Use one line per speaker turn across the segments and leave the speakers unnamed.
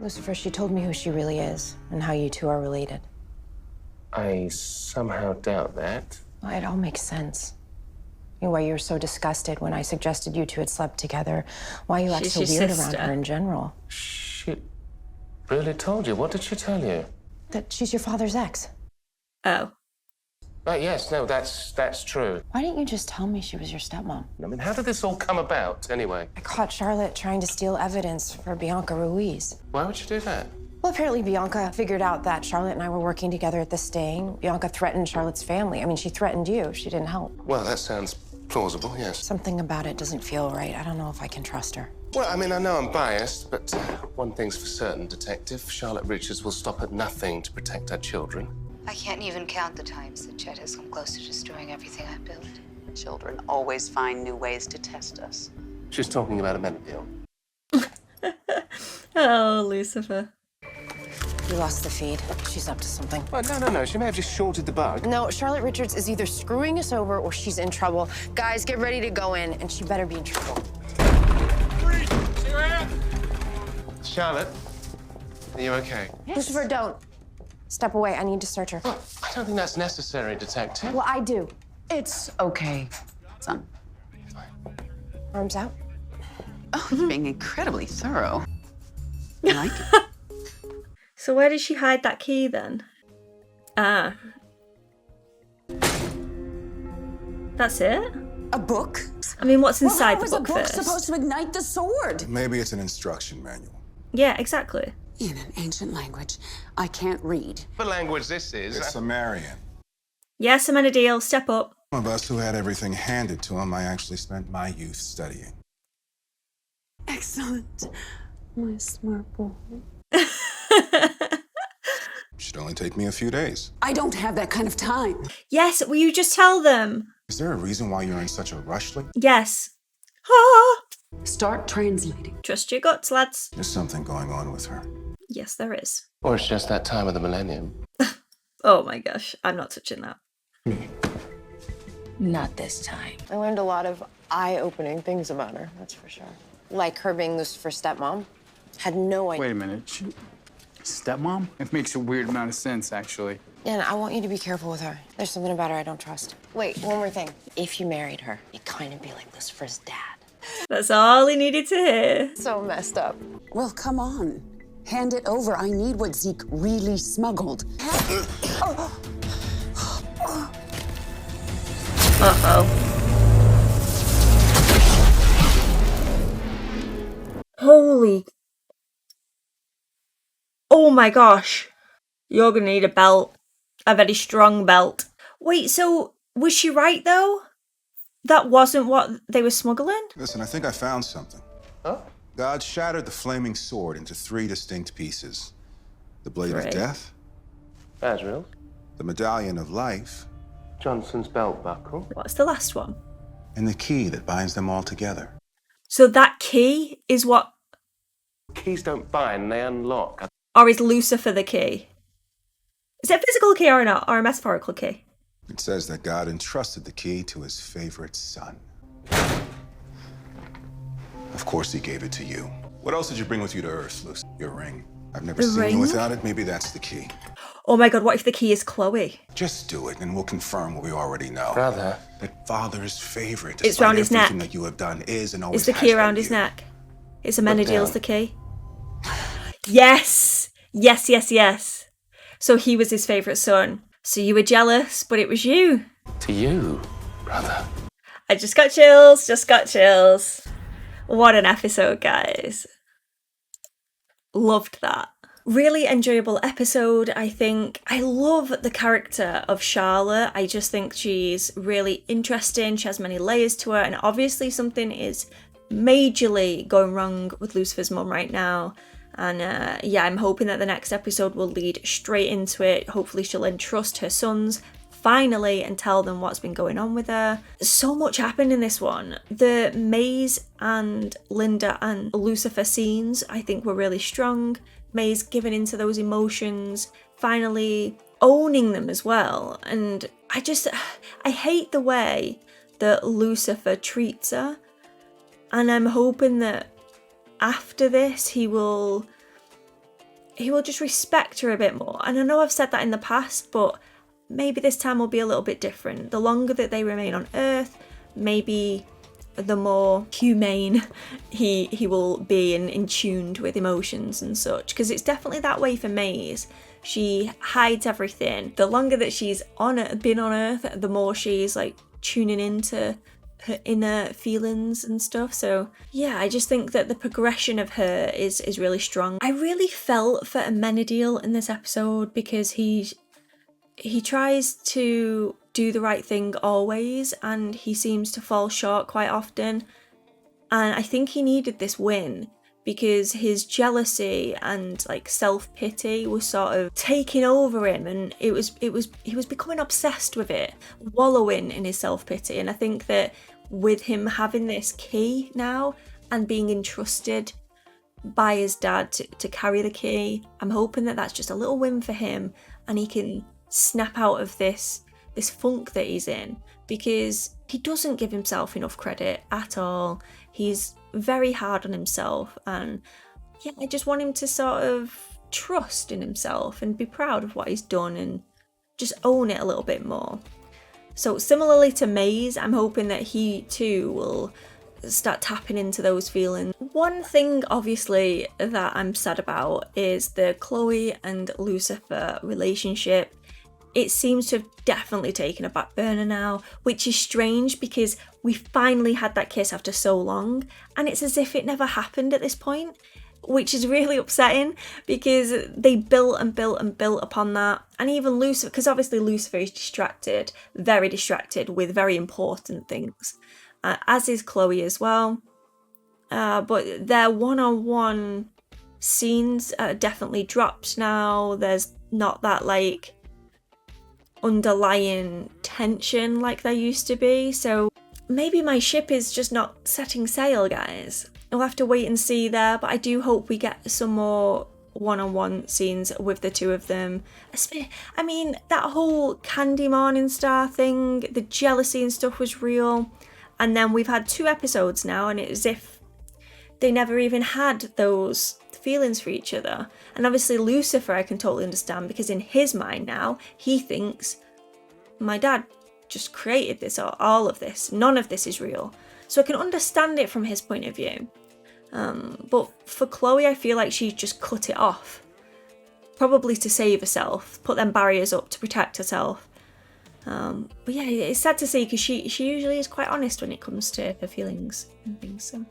Lucifer, she told me who she really is and how you two are related.
I somehow doubt that.
Well, it all makes sense. You know, why you were so disgusted when I suggested you two had slept together. Why you act so weird around her in general.
She really told you? What did she tell you?
That she's your father's ex.
Oh.
Yes, no, that's true.
Why didn't you just tell me she was your stepmom?
I mean, how did this all come about, anyway?
I caught Charlotte trying to steal evidence for Bianca Ruiz.
Why would you do that?
Well, apparently Bianca figured out that Charlotte and I were working together at the sting. Bianca threatened Charlotte's family. I mean, she threatened you. She didn't help.
Well, that sounds plausible, yes.
Something about it doesn't feel right. I don't know if I can trust her.
Well, I mean, I know I'm biased, but one thing's for certain, Detective. Charlotte Richards will stop at nothing to protect her children.
I can't even count the times that Chet has come close to destroying everything I built.
Children always find new ways to test us.
She's talking about a meta deal.
Oh, Lucifer.
You lost the feed. She's up to something.
Well, no. She may have just shorted the bug.
No, Charlotte Richards is either screwing us over or she's in trouble. Guys, get ready to go in, and she better be in trouble.
Charlotte, are you okay?
Yes. Lucifer, don't. Step away. I need to search her.
Oh, I don't think that's necessary, Detective.
Well, I do.
It's okay, son.
Arms out.
Oh, you're being incredibly thorough. I like it.
So where did she hide that key then? Ah. That's it?
A book?
I mean, what's inside
How
the book
is a book
first?
supposed to ignite the sword?
Maybe it's an instruction manual.
Yeah, exactly.
In an ancient language I can't read.
What language this is?
It's Sumerian.
Yes, I'm in a deal. Step up.
One of us who had everything handed to him, I actually spent my youth studying.
Excellent. My smart boy.
Should only take me a few days.
I don't have that kind of time.
Yes, will you just tell them?
Is there a reason why you're in such a rush, Lee?
Yes. Ah!
Start translating.
Trust your guts, lads.
There's something going on with her.
Yes, there is.
Or it's just that time of the millennium.
Oh my gosh, I'm not touching that.
Not this time.
I learned a lot of eye-opening things about her, that's for sure. Like her being Lucifer's stepmom. Had no idea.
Wait a minute. Stepmom? It makes a weird amount of sense, actually.
And I want you to be careful with her. There's something about her I don't trust. Wait, one more thing. If you married her, you'd kind of be like Lucifer's dad.
That's all he needed to hear.
So messed up.
Well, come on. Hand it over. I need what Zeke really smuggled.
Uh-oh. Holy... Oh my gosh. You're gonna need a belt. A very strong belt. Wait, so was she right though? That wasn't what they were smuggling?
Listen, I think I found something.
Oh?
God shattered the flaming sword into 3 distinct pieces. The blade of
Great.
death,
Azrael?
the medallion of life,
Johnson's belt buckle?
What's the last one?
and the key that binds them all together.
So that key is what...
Keys don't bind, they unlock.
Or is Lucifer the key? Is it a physical key or not? Or a metaphorical key?
It says that God entrusted the key to his favorite son. Of course he gave it to you. What else did you bring with you to Earth, Lucy? Your ring. I've never seen
ring?
you without it. Maybe that's the key.
Oh my god, what if the key is Chloe?
Just do it, and we'll confirm what we already know.
Brother.
That father's favorite.
It's round his neck.
Everything that you have done is and always
Is the
has
key
been
around his
you.
neck? It's a Menadil's
down.
the key? Yes! Yes, yes, yes. So he was his favourite son. So you were jealous, but it was you.
To you, brother.
I just got chills, just got chills. What an episode, guys. Loved that. Really enjoyable episode, I think. I love the character of Charlotte. I just think she's really interesting. She has many layers to her, and obviously something is majorly going wrong with Lucifer's mum right now. And yeah, I'm hoping that the next episode will lead straight into it. Hopefully she'll entrust her sons finally and tell them what's been going on with her. So much happened in this one. The Maze and Linda and Lucifer scenes I think were really strong. Maze giving into those emotions, finally owning them as well. And I hate the way that Lucifer treats her. And I'm hoping that after this he will he will just respect her a bit more. And I know I've said that in the past, but maybe this time will be a little bit different. The longer that they remain on Earth, maybe the more humane he will be and in tuned with emotions and such, because it's definitely that way for Maze. She hides everything. The longer that she's been on Earth, the more she's like tuning into her inner feelings and stuff. So yeah, I just think that the progression of her is really strong. I really felt for Amenadiel in this episode, because he tries to do the right thing always, and he seems to fall short quite often. And I think he needed this win, because his jealousy and like self-pity was sort of taking over him, and he was becoming obsessed with it, wallowing in his self-pity. And I think that with him having this key now and being entrusted by his dad to carry the key, I'm hoping that that's just a little win for him, and he can snap out of this funk that he's in, because he doesn't give himself enough credit at all. He's very hard on himself, and yeah, I just want him to sort of trust in himself and be proud of what he's done and just own it a little bit more. So similarly to Maze, I'm hoping that he too will start tapping into those feelings. One thing obviously that I'm sad about is the Chloe and Lucifer relationship. It seems to have definitely taken a back burner now, which is strange because we finally had that kiss after so long, and it's as if it never happened at this point, which is really upsetting, because they built and built and built upon that. And even Lucifer, because obviously Lucifer is distracted, very distracted with very important things, as is Chloe as well. But their one-on-one scenes definitely dropped now. There's not that like underlying tension like there used to be. So maybe my ship is just not setting sail, guys. We'll have to wait and see there, but I do hope we get some more one-on-one scenes with the two of them. I mean, that whole Candy Morning Star thing, the jealousy and stuff was real, and then we've had 2 episodes now, and it's as if they never even had those feelings for each other. And obviously Lucifer I can totally understand, because in his mind now he thinks my dad just created this, or all of this, none of this is real. So I can understand it from his point of view. But for Chloe, I feel like she's just cut it off, probably to save herself, put them barriers up to protect herself. But yeah, it's sad to see, because she usually is quite honest when it comes to her feelings and things. So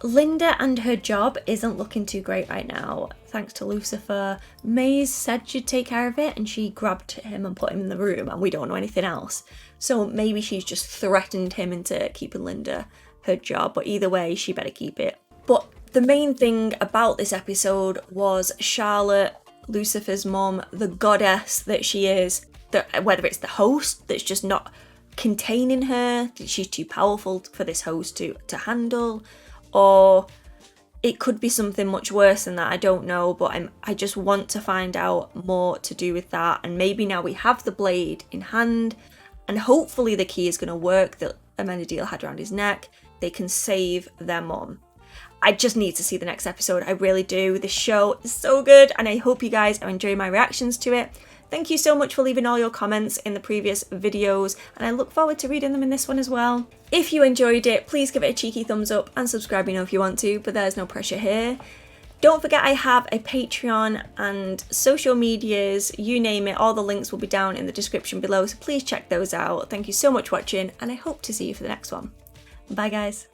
Linda and her job isn't looking too great right now, thanks to Lucifer. Maze said she'd take care of it, and she grabbed him and put him in the room, and we don't know anything else. So maybe she's just threatened him into keeping Linda her job, but either way, she better keep it. But the main thing about this episode was Charlotte, Lucifer's mum, the goddess that she is, whether it's the host that's just not containing her, that she's too powerful for this host to handle, or it could be something much worse than that. I don't know, but I just want to find out more to do with that. And maybe now we have the blade in hand, and hopefully the key is going to work that Amenadiel had around his neck. They can save their mum. I just need to see the next episode. I really do. This show is so good, and I hope you guys are enjoying my reactions to it. Thank you so much for leaving all your comments in the previous videos, and I look forward to reading them in this one as well. If you enjoyed it, please give it a cheeky thumbs up and subscribe, if you want to, but there's no pressure here. Don't forget I have a Patreon and social medias, you name it, all the links will be down in the description below, so please check those out. Thank you so much for watching, and I hope to see you for the next one. Bye guys.